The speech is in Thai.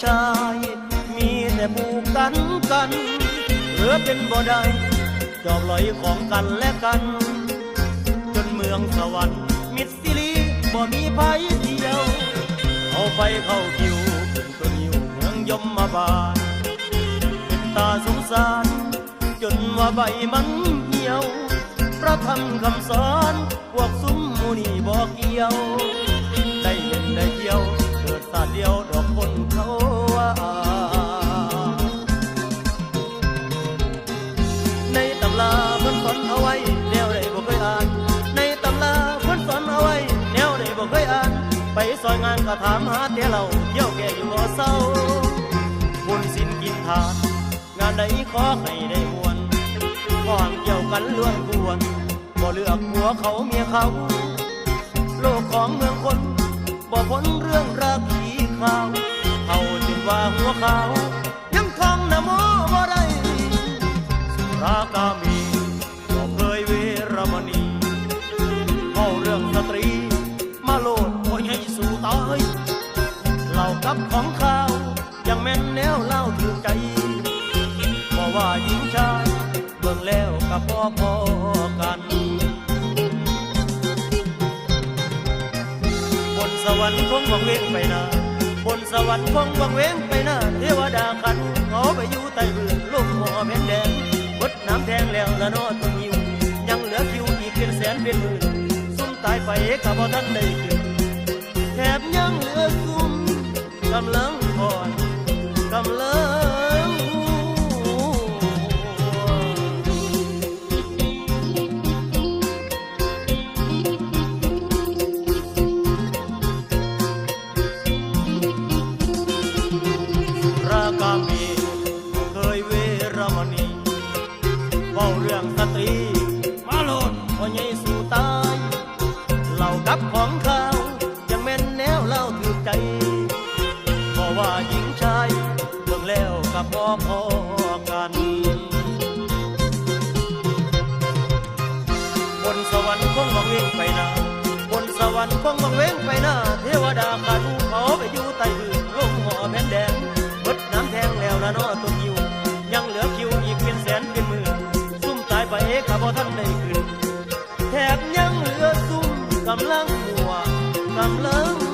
ชายมีแต่ผูกกันเหลือเป็นบ่ได้จอบลอยของกันและกันจนเมืองสวรรค์มิตรสิริบ่มีภัยเที่ยวเอาไปเข้าคิวเป็นตัวนิวเมืองยมมาบานเป็นตาสงสารจนว่าใบมันเหี่ยวพระธรรมคำสอนพวกซุ้มมูนี่บ่เกี่ยวได้เล่นได้เที่ยวเกิดศาสตร์เดียวดอกคนเขาว่าในตำราเพิ่นสอนเอาไว้แนวใดบ่เคยอ่านในตำราเพิ่นสอนเอาไว้แนวใดบ่เคยอ่านไปซอยงานก็ถามหาแต่เราเที่ยวแก่อยู่บ่เศร้าบุญศีลกินทานงานใดขอให้ได้มวลข้องเกี่ยวกันล้วนกวนบ่เลือกหัวเขาเมียเขาโลกของเมืองคนบ่พ้นเรื่องราคีข่าวเขาจึงว่าหัวขาวยังท่องนะโมบ่ได้สุรากามีบ่เคยเวรมณีเอาเรื่องสตรีมาโลดโอยให้สู่ตายเล่ากับของข่าวยังแม่นแนวเล่าถึงใจเพราะว่าหญิงชายเบิ่งแล้วก็พอกันบนสวรรค์คงวังเวงไปนาบนสวรรค์คงวังเวงไปนาเทวดาขันเขาไปอยู่ใต้พื้นลูกหม้อแผ่นแดงบดน้ำแทงแล้วละนอตัวหิวยังเหลือคิวอีกเป็นแสนเป็นหมื่นซุ่มตายไปก็บ่ทันได้ขึ้นแถบยังเหลือซุ่มกำลังอ่อนกำลังกามีเคยเวรมณีเว้าเรื่องสตรีมาโลดว่าใหญ่สู่ตายเล่ากับของข่าวยังแม่นแนวเล่าถือใจเพราะว่าหญิงชายเบิ่งแล้วก็พอกันบนสวรรค์คงวังเวงไปนาบนสวรรค์คงวังเวงไปนาเทวดาขันเขาไปอยู่ใต้พื้นลงหม้อแผ่นแดงน้ำแทงแล้วละนอตัวคิวยังเหลือคิวอีกเป็นแสนเป็นหมื่นซุ่มตายไปก็บ่ทันได้ขึ้นแถบยังเหลือซุ่มกำลังหัวกำลัง